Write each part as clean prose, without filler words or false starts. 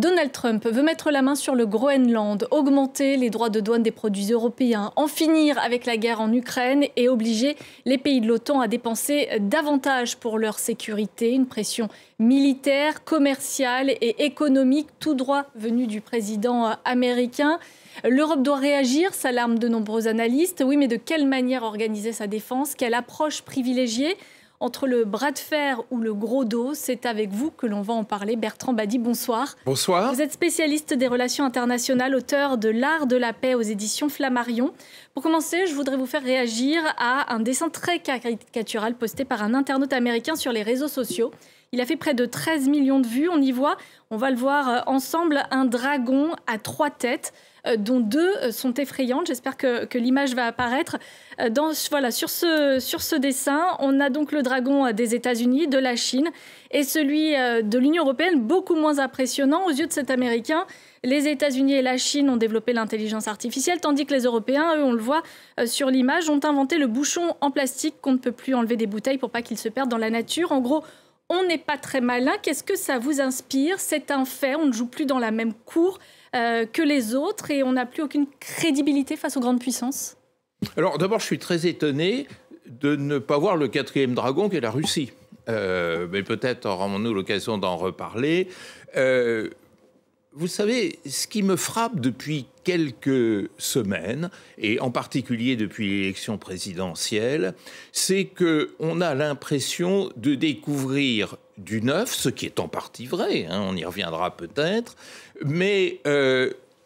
Donald Trump veut mettre la main sur le Groenland, augmenter les droits de douane des produits européens, en finir avec la guerre en Ukraine et obliger les pays de l'OTAN à dépenser davantage pour leur sécurité. Une pression militaire, commerciale et économique, tout droit venue du président américain. L'Europe doit réagir, s'alarment de nombreux analystes. Oui, mais de quelle manière organiser sa défense? Quelle approche privilégier? Entre le bras de fer ou le gros dos, c'est avec vous que l'on va en parler. Bertrand Badi, bonsoir. Bonsoir. Vous êtes spécialiste des relations internationales, auteur de L'Art de la paix aux éditions Flammarion. Pour commencer, je voudrais vous faire réagir à un dessin très caricatural posté par un internaute américain sur les réseaux sociaux. Il a fait près de 13 millions de vues. On y voit, on va le voir ensemble, un dragon à 3 têtes, dont 2 sont effrayantes. J'espère que l'image va apparaître. Sur ce dessin, on a donc le dragon des États-Unis, de la Chine, et celui de l'Union européenne, beaucoup moins impressionnant. Aux yeux de cet Américain, les États-Unis et la Chine ont développé l'intelligence artificielle, tandis que les Européens, eux, on le voit sur l'image, ont inventé le bouchon en plastique qu'on ne peut plus enlever des bouteilles pour pas qu'il se perde dans la nature. En gros, on n'est pas très malin. Qu'est-ce que ça vous inspire? C'est un fait, on ne joue plus dans la même cour que les autres et on n'a plus aucune crédibilité face aux grandes puissances. Alors d'abord, je suis très étonné de ne pas voir le 4e dragon qu'est la Russie. Mais peut-être aurons-nous l'occasion d'en reparler. Vous savez, ce qui me frappe depuis quelques semaines, et en particulier depuis l'élection présidentielle, c'est qu'on a l'impression de découvrir du neuf, ce qui est en partie vrai, on y reviendra peut-être, mais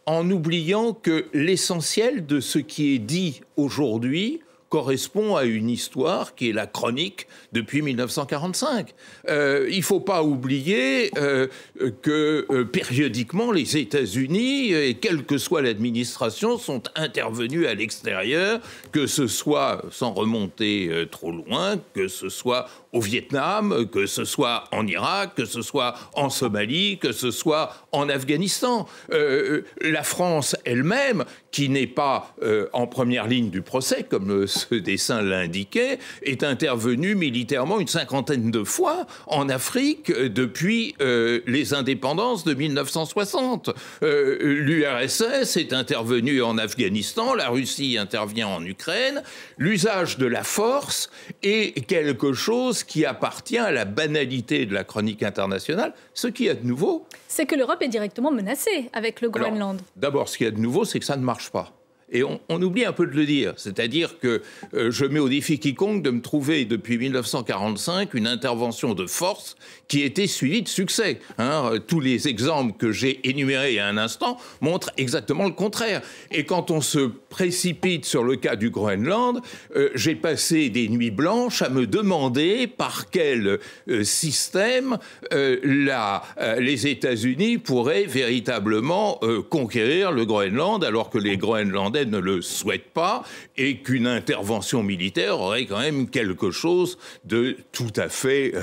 en oubliant que l'essentiel de ce qui est dit aujourd'hui correspond à une histoire qui est la chronique depuis 1945. Il ne faut pas oublier que périodiquement les États-Unis, et quelle que soit l'administration, sont intervenus à l'extérieur, que ce soit, sans remonter trop loin, que ce soit au Vietnam, que ce soit en Irak, que ce soit en Somalie, que ce soit en Afghanistan. La France elle-même, qui n'est pas en première ligne du procès, comme ce dessin l'indiquait, est intervenue militairement une 50aine de fois en Afrique depuis les indépendances de 1960. L'URSS est intervenue en Afghanistan, la Russie intervient en Ukraine. L'usage de la force est quelque chose qui appartient à la banalité de la chronique internationale. Ce qui est de nouveau, c'est que l'Europe est directement menacée avec le Groenland. D'abord, ce qui est de nouveau, c'est que ça ne marche pas. Et on oublie un peu de le dire. C'est-à-dire que je mets au défi quiconque de me trouver depuis 1945 une intervention de force qui était suivie de succès. Tous les exemples que j'ai énumérés il y a un instant montrent exactement le contraire. Et quand on se précipite sur le cas du Groenland, j'ai passé des nuits blanches à me demander par quel système les États-Unis pourraient véritablement conquérir le Groenland, alors que les Groenlandais ne le souhaitent pas et qu'une intervention militaire aurait quand même quelque chose de tout à fait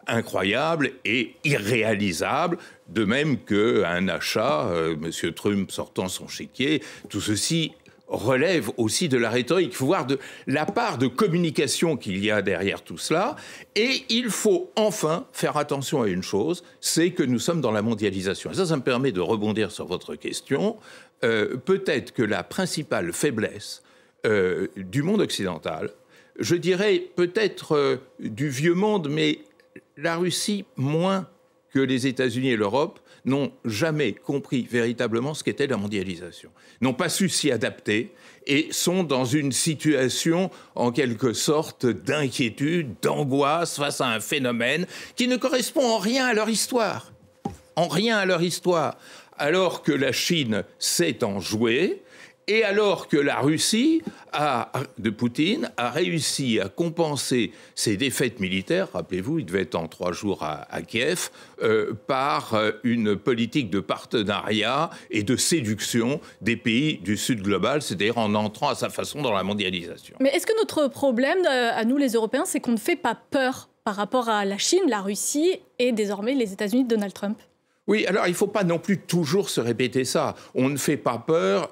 incroyable et irréalisable. De même qu'un achat, M. Trump sortant son chéquier, tout ceci relève aussi de la rhétorique. Il faut voir de la part de communication qu'il y a derrière tout cela. Et il faut enfin faire attention à une chose, c'est que nous sommes dans la mondialisation. Et ça me permet de rebondir sur votre question. Peut-être que la principale faiblesse du monde occidental, je dirais peut-être du vieux monde, mais la Russie moins que les États-Unis et l'Europe, n'ont jamais compris véritablement ce qu'était la mondialisation, n'ont pas su s'y adapter et sont dans une situation en quelque sorte d'inquiétude, d'angoisse face à un phénomène qui ne correspond en rien à leur histoire. En rien à leur histoire. Alors que la Chine s'est en jouée, et alors que la Russie de Poutine a réussi à compenser ses défaites militaires, rappelez-vous, il devait être en 3 jours à Kiev, par une politique de partenariat et de séduction des pays du Sud global, c'est-à-dire en entrant à sa façon dans la mondialisation. Mais est-ce que notre problème, à nous les Européens, c'est qu'on ne fait pas peur par rapport à la Chine, la Russie et désormais les États-Unis de Donald Trump ? Oui, alors il ne faut pas non plus toujours se répéter ça. On ne fait pas peur,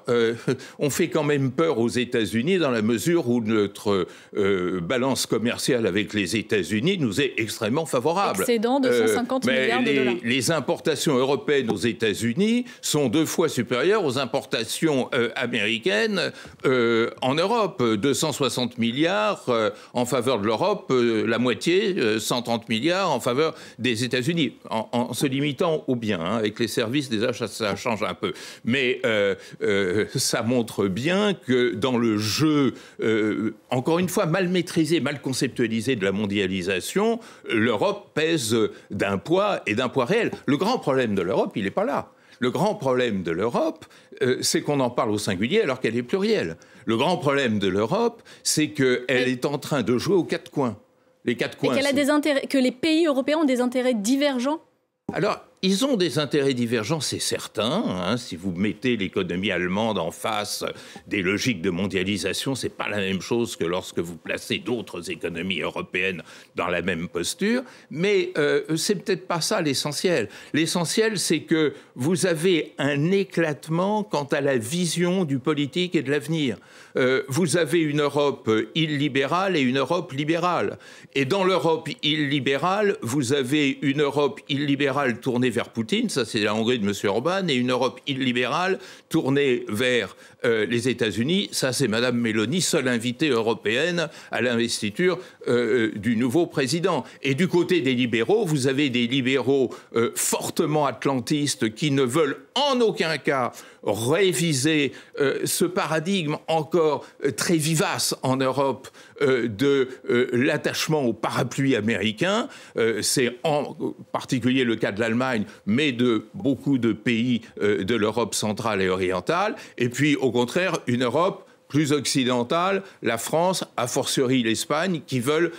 on fait quand même peur aux États-Unis dans la mesure où notre balance commerciale avec les États-Unis nous est extrêmement favorable. Excédent de 150 milliards de dollars. Les importations européennes aux États-Unis sont 2 fois supérieures aux importations américaines en Europe. 260 milliards en faveur de l'Europe, la moitié, 130 milliards en faveur des États-Unis, en se limitant au bien. Avec les services, déjà, ça change un peu. Mais ça montre bien que dans le jeu, encore une fois, mal maîtrisé, mal conceptualisé de la mondialisation, l'Europe pèse d'un poids et d'un poids réel. Le grand problème de l'Europe, il n'est pas là. Le grand problème de l'Europe, c'est qu'on en parle au singulier alors qu'elle est plurielle. Le grand problème de l'Europe, c'est qu'elle est en train de jouer aux 4 coins. Les 4 coins. Et qu'elle a des intérêts, que les pays européens ont des intérêts divergents ? Alors, ils ont des intérêts divergents, c'est certain. Hein. Si vous mettez l'économie allemande en face des logiques de mondialisation, c'est pas la même chose que lorsque vous placez d'autres économies européennes dans la même posture. Mais c'est peut-être pas ça l'essentiel. L'essentiel, c'est que vous avez un éclatement quant à la vision du politique et de l'avenir. Vous avez une Europe illibérale et une Europe libérale. Et dans l'Europe illibérale, vous avez une Europe illibérale tournée vers Poutine, ça c'est la Hongrie de M. Orban, et une Europe illibérale tournée vers les États-Unis, ça c'est Mme Meloni, seule invitée européenne à l'investiture du nouveau président. Et du côté des libéraux, vous avez des libéraux fortement atlantistes qui ne veulent en aucun cas réviser ce paradigme encore très vivace en Europe de l'attachement au parapluie américain. C'est en particulier le cas de l'Allemagne, mais de beaucoup de pays de l'Europe centrale et orientale. Et puis, au contraire, une Europe plus occidentale, la France, a fortiori l'Espagne, qui veulent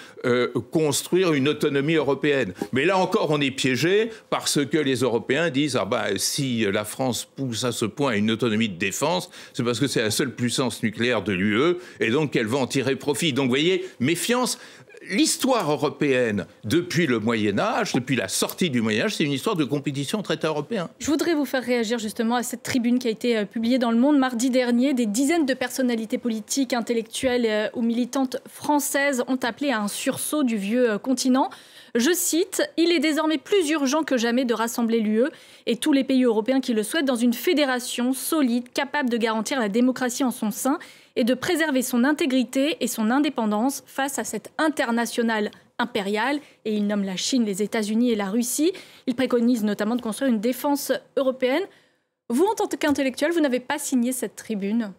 construire une autonomie européenne. Mais là encore, on est piégé parce que les Européens disent si la France pousse à ce point à une autonomie de défense, c'est parce que c'est la seule puissance nucléaire de l'UE et donc qu'elle va en tirer profit. Donc vous voyez, méfiance. L'histoire européenne, depuis le Moyen-Âge, depuis la sortie du Moyen-Âge, c'est une histoire de compétition entre États européens. Je voudrais vous faire réagir justement à cette tribune qui a été publiée dans Le Monde mardi dernier. Des dizaines de personnalités politiques, intellectuelles ou militantes françaises ont appelé à un sursaut du vieux continent. Je cite, « Il est désormais plus urgent que jamais de rassembler l'UE et tous les pays européens qui le souhaitent dans une fédération solide, capable de garantir la démocratie en son sein et de préserver son intégrité et son indépendance face à cette internationale impériale. » Et il nomme la Chine, les États-Unis et la Russie. Il préconise notamment de construire une défense européenne. Vous, en tant qu'intellectuel, vous n'avez pas signé cette tribune.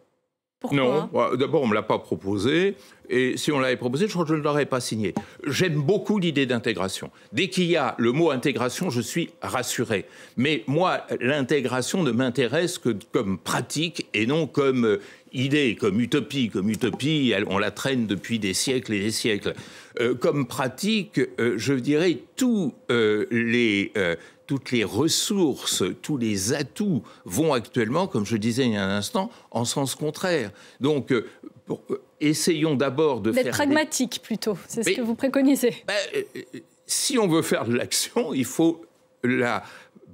Pourquoi ? Non, d'abord, on ne me l'a pas proposé. Et si on l'avait proposé, je crois que je ne l'aurais pas signé. J'aime beaucoup l'idée d'intégration. Dès qu'il y a le mot intégration, je suis rassuré. Mais moi, l'intégration ne m'intéresse que comme pratique et non comme idée, comme utopie. Comme utopie, on la traîne depuis des siècles et des siècles. Comme pratique, je dirais toutes les ressources, tous les atouts vont actuellement, comme je disais il y a un instant, en sens contraire. Donc, essayons d'abord de faire... D'être pragmatique plutôt, c'est ce que vous préconisez. Si on veut faire de l'action, il faut la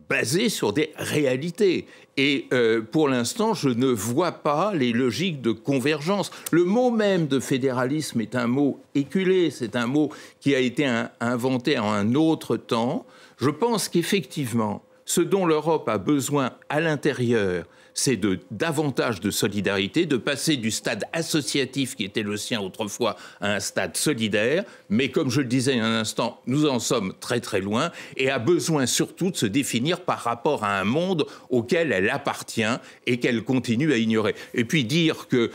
baser sur des réalités. Et pour l'instant, je ne vois pas les logiques de convergence. Le mot même de fédéralisme est un mot éculé, c'est un mot qui a été inventé en un autre temps. Je pense qu'effectivement, ce dont l'Europe a besoin à l'intérieur, c'est davantage de solidarité, de passer du stade associatif qui était le sien autrefois à un stade solidaire. Mais comme je le disais il y a un instant, nous en sommes très très loin et a besoin surtout de se définir par rapport à un monde auquel elle appartient et qu'elle continue à ignorer. Et puis dire que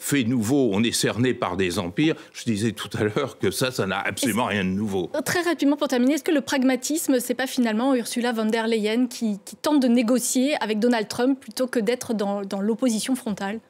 fait nouveau, on est cerné par des empires, je disais tout à l'heure que ça n'a absolument rien de nouveau. Très rapidement pour terminer, est-ce que le pragmatisme, c'est pas finalement Ursula von der Leyen qui tente de négocier avec Donald Trump plutôt que d'être dans l'opposition frontale ?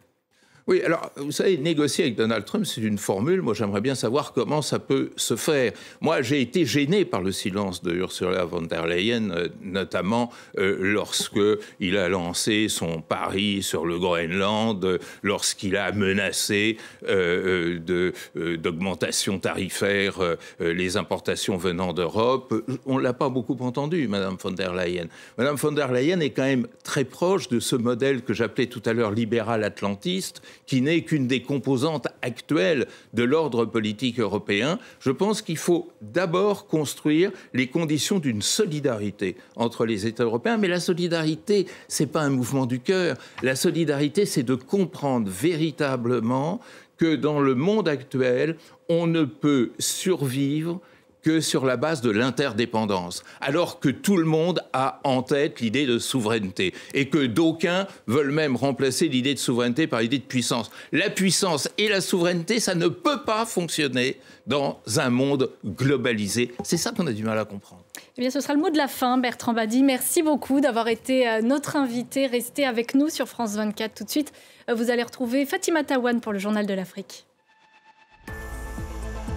Oui, alors, vous savez, négocier avec Donald Trump, c'est une formule. Moi, j'aimerais bien savoir comment ça peut se faire. Moi, j'ai été gêné par le silence de Ursula von der Leyen, notamment lorsqu'il a lancé son pari sur le Groenland, lorsqu'il a menacé d'augmentation tarifaire les importations venant d'Europe. On ne l'a pas beaucoup entendu, Madame von der Leyen. Madame von der Leyen est quand même très proche de ce modèle que j'appelais tout à l'heure libéral atlantiste, qui n'est qu'une des composantes actuelles de l'ordre politique européen. Je pense qu'il faut d'abord construire les conditions d'une solidarité entre les États européens. Mais la solidarité, ce n'est pas un mouvement du cœur. La solidarité, c'est de comprendre véritablement que dans le monde actuel, on ne peut survivre que sur la base de l'interdépendance, alors que tout le monde a en tête l'idée de souveraineté et que d'aucuns veulent même remplacer l'idée de souveraineté par l'idée de puissance. La puissance et la souveraineté, ça ne peut pas fonctionner dans un monde globalisé. C'est ça qu'on a du mal à comprendre. Eh bien, ce sera le mot de la fin, Bertrand Badi. Merci beaucoup d'avoir été notre invité. Restez avec nous sur France 24 tout de suite. Vous allez retrouver Fatima Taouane pour le Journal de l'Afrique.